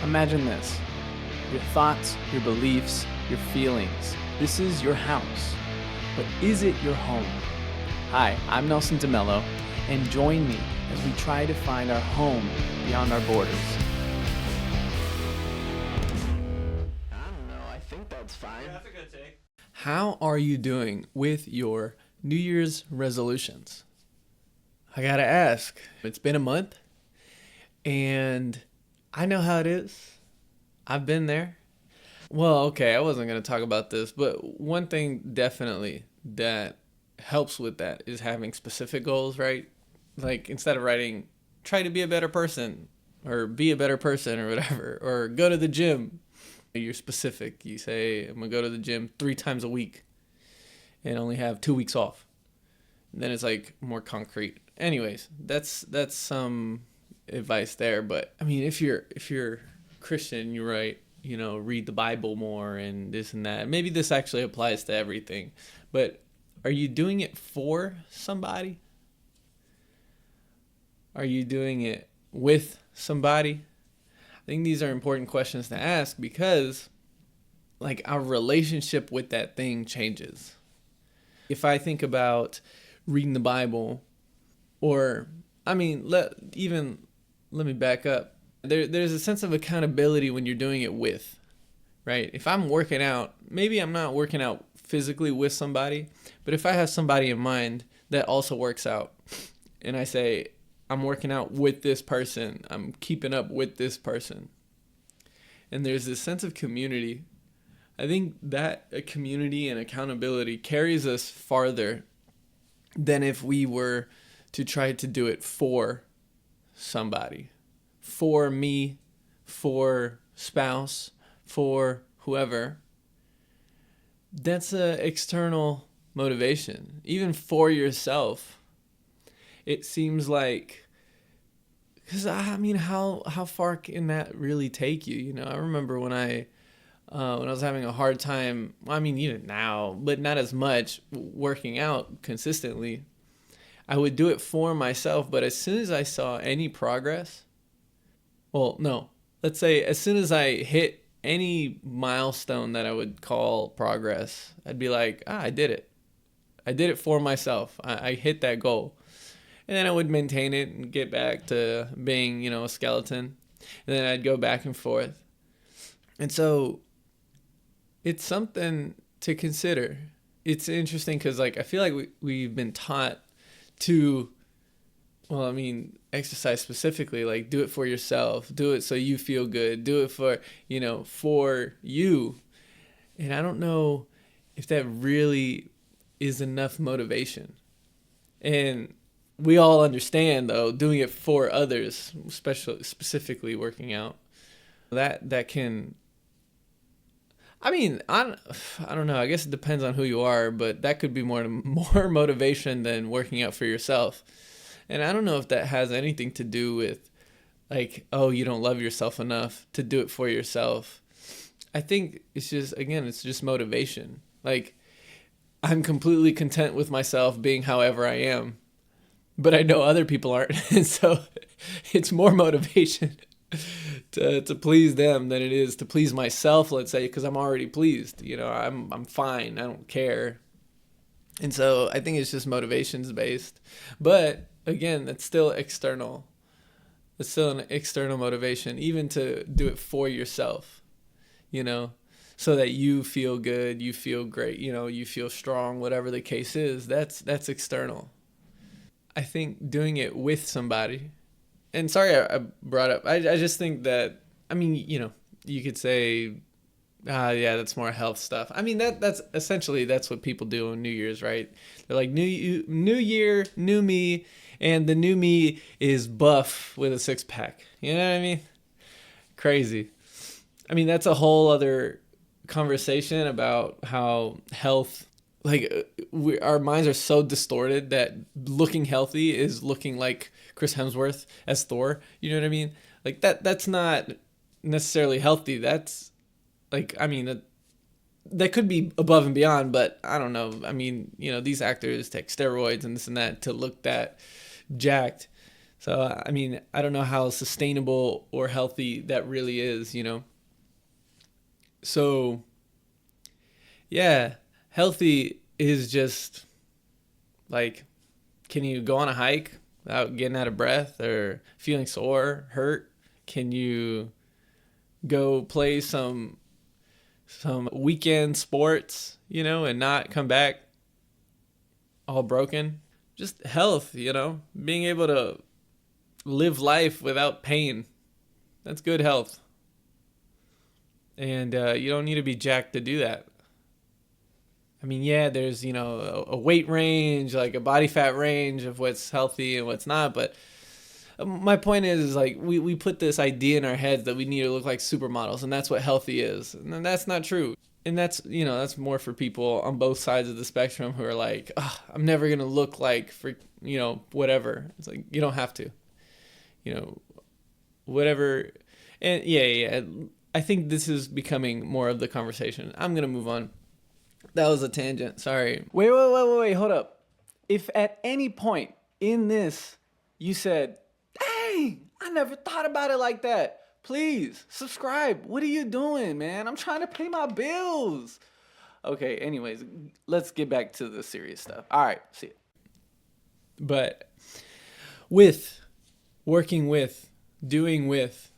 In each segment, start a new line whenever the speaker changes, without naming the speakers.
Imagine this. Your thoughts, your beliefs, your feelings. This is your house. But is it your home? Hi, I'm Nelson DeMello, and join me as we try to find our home beyond our borders. I don't know, I think that's fine.
Yeah, that's a good take.
How are you doing with your New Year's resolutions? I gotta ask, it's been a month, and I know how it is. I've been there. Well, okay, I wasn't going to talk about this, but one thing definitely that helps with that is having specific goals, right? Like instead of writing, try to be a better person or be a better person or whatever, or go to the gym. You're specific. You say, I'm going to go to the gym 3 times a week and only have 2 weeks off. And then it's like more concrete. Anyways, that's some advice there. But I mean, if you're Christian, you're right. You know, read the Bible more and this and that. Maybe this actually applies to everything. But are you doing it for somebody? Are you doing it with somebody? I think these are important questions to ask because like our relationship with that thing changes. If I think about reading the Bible, or I mean, let me back up. There's a sense of accountability when you're doing it with, right? If I'm working out, maybe I'm not working out physically with somebody, but if I have somebody in mind that also works out, and I say, I'm working out with this person, I'm keeping up with this person, and there's this sense of community, I think that a community and accountability carries us farther than if we were to try to do it for somebody. For me, for spouse, for whoever. That's an external motivation. Even for yourself, it seems like, because I mean, how far can that really take you? You know, I remember when I was having a hard time. I mean, even now, but not as much, working out consistently. I would do it for myself, but as soon as I saw any progress, well, no, let's say as soon as I hit any milestone that I would call progress, I'd be like, I did it. I did it for myself. I hit that goal. And then I would maintain it and get back to being, a skeleton. And then I'd go back and forth. And so it's something to consider. It's interesting because like I feel like we've been taught to, well, I mean, exercise specifically, like do it for yourself, do it so you feel good, do it for you. And I don't know if that really is enough motivation. And we all understand though, doing it for others, especially specifically working out, that can, I mean, I don't know. I guess it depends on who you are, but that could be more motivation than working out for yourself. And I don't know if that has anything to do with like, oh, you don't love yourself enough to do it for yourself. I think it's just motivation. Like, I'm completely content with myself being however I am, but I know other people aren't. And so it's more motivation to please them than it is to please myself, let's say, because I'm already pleased. I'm fine. I don't care. And so I think it's just motivations based. But again, that's still external. It's still an external motivation, even to do it for yourself, so that you feel good, you feel great, you feel strong, whatever the case is. That's external. I think doing it with somebody, and sorry I brought up, I just think that, I mean, you could say, yeah, that's more health stuff. I mean, that's essentially, that's what people do on New Year's, right? They're like, new year, new me, and the new me is buff with a 6-pack. You know what I mean? Crazy. I mean, that's a whole other conversation about how health, like our minds are so distorted that looking healthy is looking like Chris Hemsworth as Thor. You know what I mean? Like that's not necessarily healthy. That's like, I mean, that could be above and beyond, but I don't know. I mean, these actors take steroids and this and that to look that jacked. So, I mean, I don't know how sustainable or healthy that really is, So, yeah, healthy is just like, can you go on a hike without getting out of breath or feeling sore, hurt? Can you go play some weekend sports, and not come back all broken? Just health, being able to live life without pain. That's good health. And you don't need to be jacked to do that. I mean, yeah, there's, a weight range, like a body fat range of what's healthy and what's not. But my point is like, we put this idea in our heads that we need to look like supermodels, and that's what healthy is. And that's not true. And that's more for people on both sides of the spectrum who are like, oh, I'm never going to look like whatever. It's like, you don't have to, whatever. And yeah. I think this is becoming more of the conversation. I'm going to move on. That was a tangent. Sorry. Wait. Hold up. If at any point in this you said, dang, I never thought about it like that, please subscribe. What are you doing, man? I'm trying to pay my bills. Okay, anyways, let's get back to the serious stuff. All right, see it. But working with, doing with,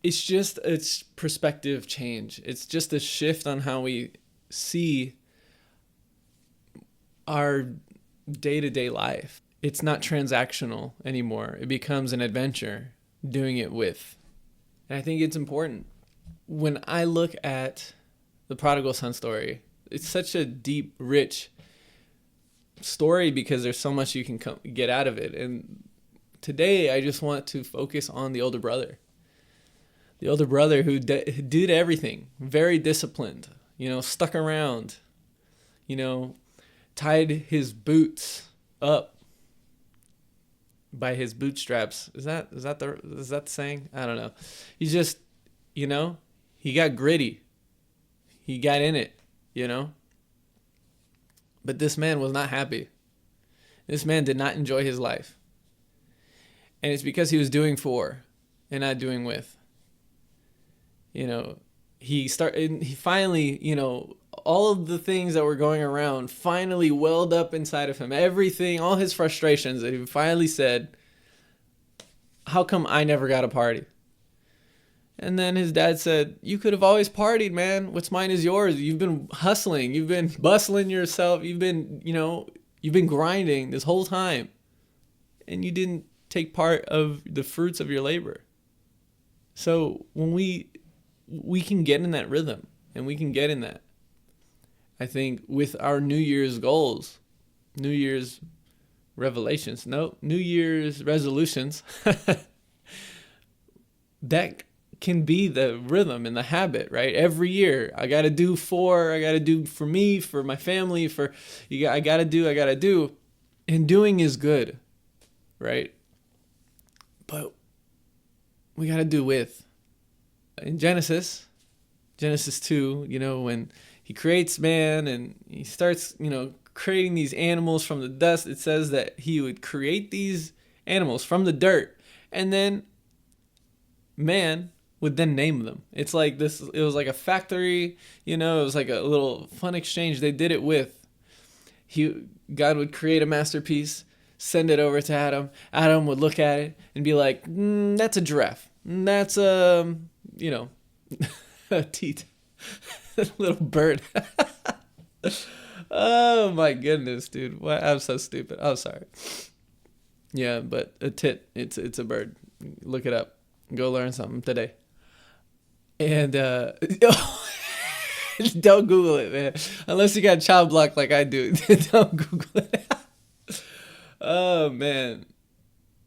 it's perspective change. It's just a shift on how we see our day-to-day life. It's not transactional anymore. It becomes an adventure doing it with. And I think it's important. When I look at the prodigal son story, it's such a deep, rich story because there's so much you can get out of it. And today I just want to focus on the older brother. The older brother who did everything, very disciplined, stuck around, tied his boots up by his bootstraps. Is that the saying? I don't know. He just, he got gritty. He got in it, But this man was not happy. This man did not enjoy his life. And it's because he was doing for and not doing with. He finally, all of the things that were going around finally welled up inside of him. Everything, all his frustrations, that he finally said, how come I never got a party? And then his dad said, you could have always partied, man. What's mine is yours. You've been hustling. You've been bustling yourself. You've been grinding this whole time. And you didn't take part of the fruits of your labor. So when we can get in that rhythm, and we can get in that. I think with our New Year's goals, New Year's revelations, New Year's resolutions, that can be the rhythm and the habit, right? Every year, I got to do for me, for my family, I got to do. And doing is good, right? But we got to do with. In Genesis 2, when he creates man and he starts, creating these animals from the dust, it says that he would create these animals from the dirt, and then man would then name them. It's like this, it was like a factory, it was like a little fun exchange. They did it with, God would create a masterpiece, send it over to Adam. Adam would look at it and be like, that's a giraffe. That's a teat. Little bird. Oh my goodness, dude. What? I'm so stupid. I'm sorry. Yeah, but a tit, it's a bird. Look it up. Go learn something today. And don't Google it, man. Unless you got child block like I do. Don't Google it. Oh man.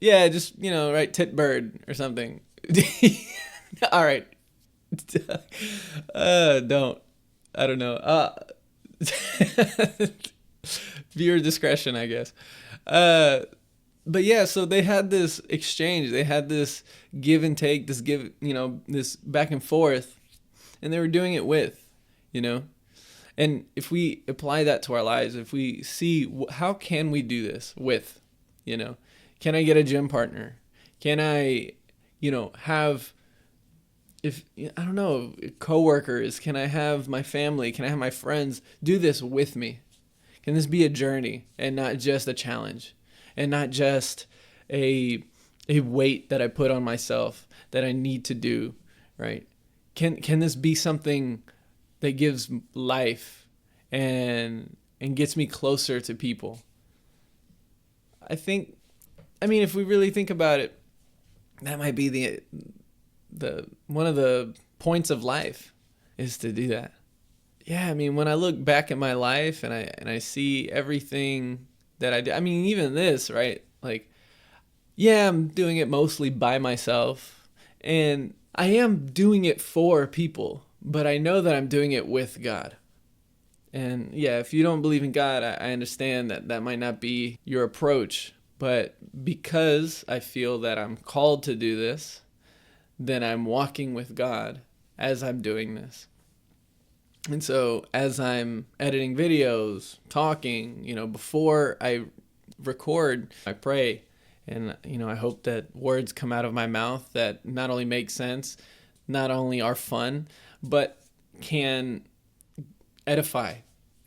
Yeah, just, write tit bird or something. All right. Don't. I don't know. Viewer discretion, I guess. But yeah, so they had this exchange. They had this give and take, this back and forth. And they were doing it with, And if we apply that to our lives, if we see how can we do this with, Can I get a gym partner? Can I, have, if I don't know, coworkers? Can I have my family? Can I have my friends do this with me? Can this be a journey and not just a challenge, and not just a weight that I put on myself that I need to do, right? Can this be something that gives life and gets me closer to people? If we really think about it, that might be the one of the points of life, is to do that. Yeah, when I look back at my life and I see everything that I did, even this, right? Like, yeah, I'm doing it mostly by myself, and I am doing it for people, but I know that I'm doing it with God. And yeah, if you don't believe in God, I understand that might not be your approach, but because I feel that I'm called to do this, then I'm walking with God as I'm doing this. And so as I'm editing videos, talking, before I record, I pray. And, I hope that words come out of my mouth that not only make sense, not only are fun, but can edify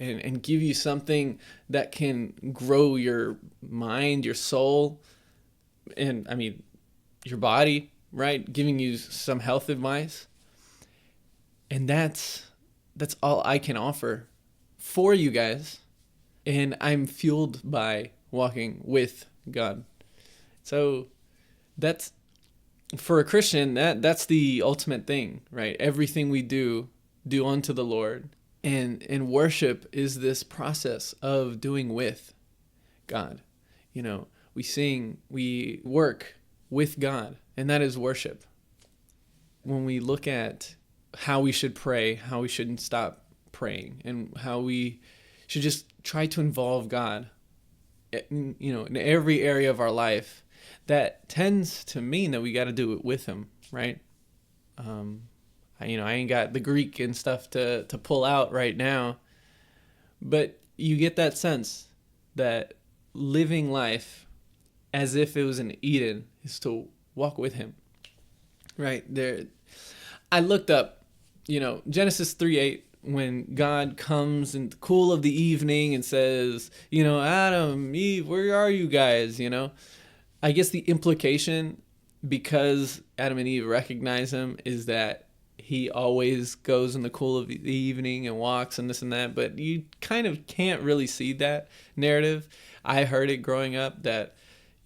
and give you something that can grow your mind, your soul, and your body, right? Giving you some health advice. And that's all I can offer for you guys. And I'm fueled by walking with God. So that's, for a Christian, that's the ultimate thing, right? Everything we do unto the Lord. And worship is this process of doing with God. We sing, we work with God, and that is worship. When we look at how we should pray, how we shouldn't stop praying, and how we should just try to involve God, in every area of our life, that tends to mean that we got to do it with Him, right? I ain't got the Greek and stuff to pull out right now, but you get that sense that living life as if it was an Eden is to walk with Him, right? There, I looked up, Genesis 3:8, when God comes in the cool of the evening and says, Adam, Eve, where are you guys? I guess the implication, because Adam and Eve recognize Him, is that He always goes in the cool of the evening and walks and this and that, but you kind of can't really see that narrative. I heard it growing up that,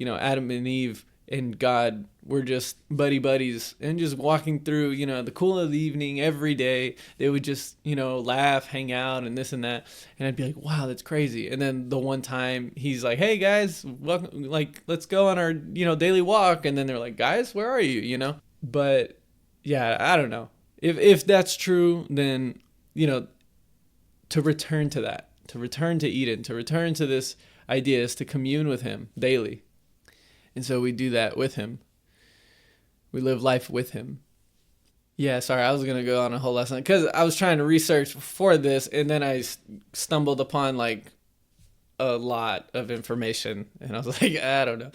Adam and Eve and God were just buddies and just walking through, the cool of the evening every day. They would just, laugh, hang out and this and that. And I'd be like, wow, that's crazy. And then the one time He's like, hey guys, welcome, let's go on our, daily walk. And then they're like, guys, where are you? But yeah, I don't know. If that's true, then, to return to that, to return to Eden, to return to this idea is to commune with Him daily. And so we do that with Him. We live life with Him. Yeah, sorry, I was going to go on a whole lesson because I was trying to research for this, and then I stumbled upon a lot of information, and I was like, I don't know.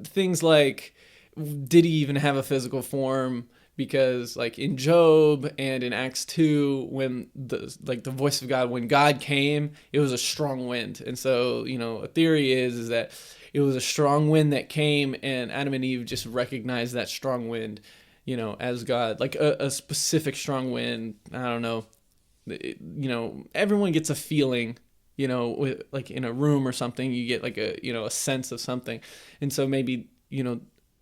Things like, did He even have a physical form? Because in Job and in Acts 2, when the voice of God, when God came, it was a strong wind. And so, a theory is that it was a strong wind that came, and Adam and Eve just recognized that strong wind, as God, a specific strong wind. I don't know. Everyone gets a feeling, with, in a room or something, you get a sense of something. And so maybe,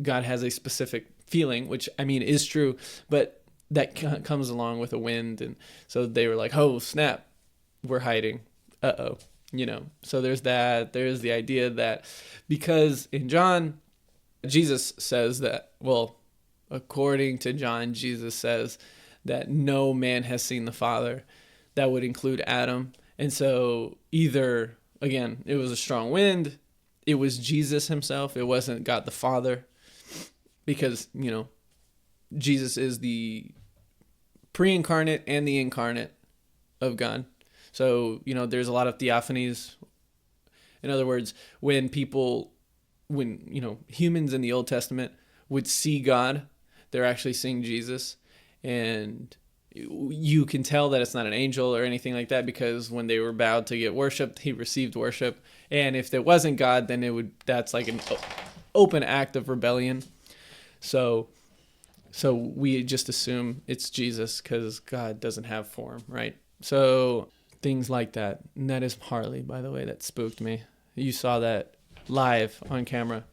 God has a specific feeling, which is true, but that comes along with a wind. And so they were like, oh snap, we're hiding, so there's that. There's the idea that because in John, Jesus says that, well, according to John, Jesus says that no man has seen the Father. That would include Adam. And so either, again, it was a strong wind, it was Jesus Himself, it wasn't God the Father. Because, Jesus is the pre-incarnate and the incarnate of God. So, there's a lot of theophanies. In other words, when people when, humans in the Old Testament would see God, they're actually seeing Jesus. And you can tell that it's not an angel or anything like that, because when they were bowed to get worshiped, he received worship. And if there wasn't God, then that's like an open act of rebellion. So we just assume it's Jesus because God doesn't have form, right? So things like that. And that is Harley, by the way, that spooked me. You saw that live on camera.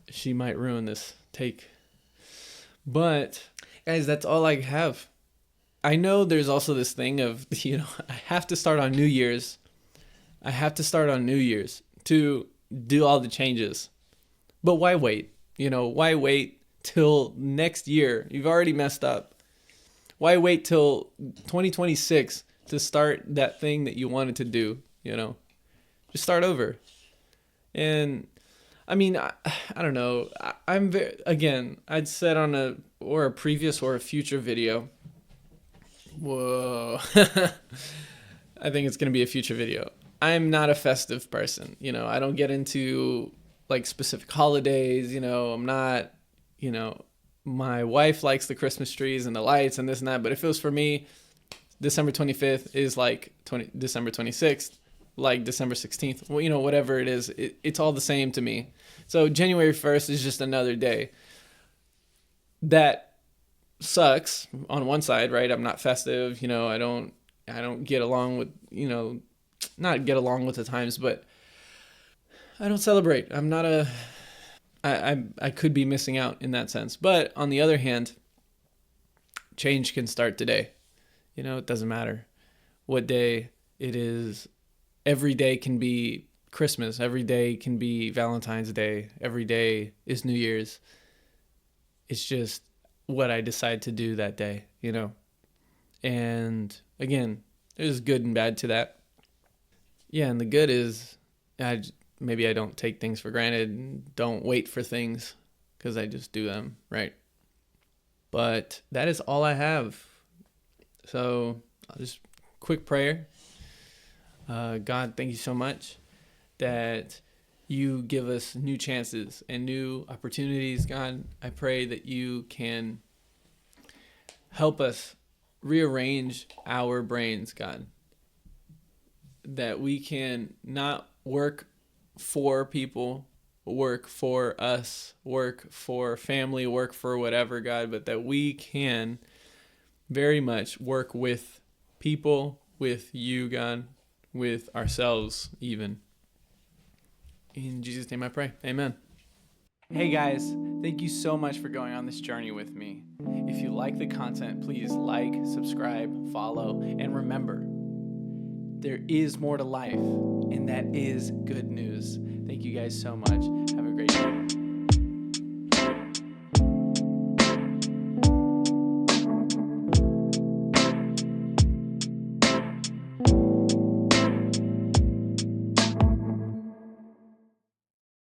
She might ruin this take. But guys, that's all I have. I know there's also this thing of, I have to start on New Year's. To do all the changes. But why wait? Why wait till next year? You've already messed up. Why wait till 2026 to start that thing that you wanted to do? Just start over. And I mean, I don't know. I'd said on a previous or a future video. Whoa. I think it's going to be a future video. I'm not a festive person. I don't get into like specific holidays. I'm not, my wife likes the Christmas trees and the lights and this and that. But if it was for me, December 25th is like December 26th, like December 16th. Well, whatever it is, it's all the same to me. So January 1st is just another day. That sucks on one side, right? I'm not festive. I don't get along with, not get along with the times, but I don't celebrate. I'm not I could be missing out in that sense. But on the other hand, change can start today. It doesn't matter what day it is. Every day can be Christmas. Every day can be Valentine's Day. Every day is New Year's. It's just what I decide to do that day, And again, there's good and bad to that. Yeah, and the good is maybe I don't take things for granted and don't wait for things because I just do them, right? But that is all I have. So I'll just quick prayer. God, thank you so much that you give us new chances and new opportunities. God, I pray that you can help us rearrange our brains, God, that we can not work for people, work for us, work for family, work for whatever, God, but that we can very much work with people, with you, God, with ourselves even. In Jesus' name I pray. Amen. Hey guys, thank you so much for going on this journey with me. If you like the content, please like, subscribe, follow, and remember, there is more to life, and that is good news. Thank you guys so much. Have a great day.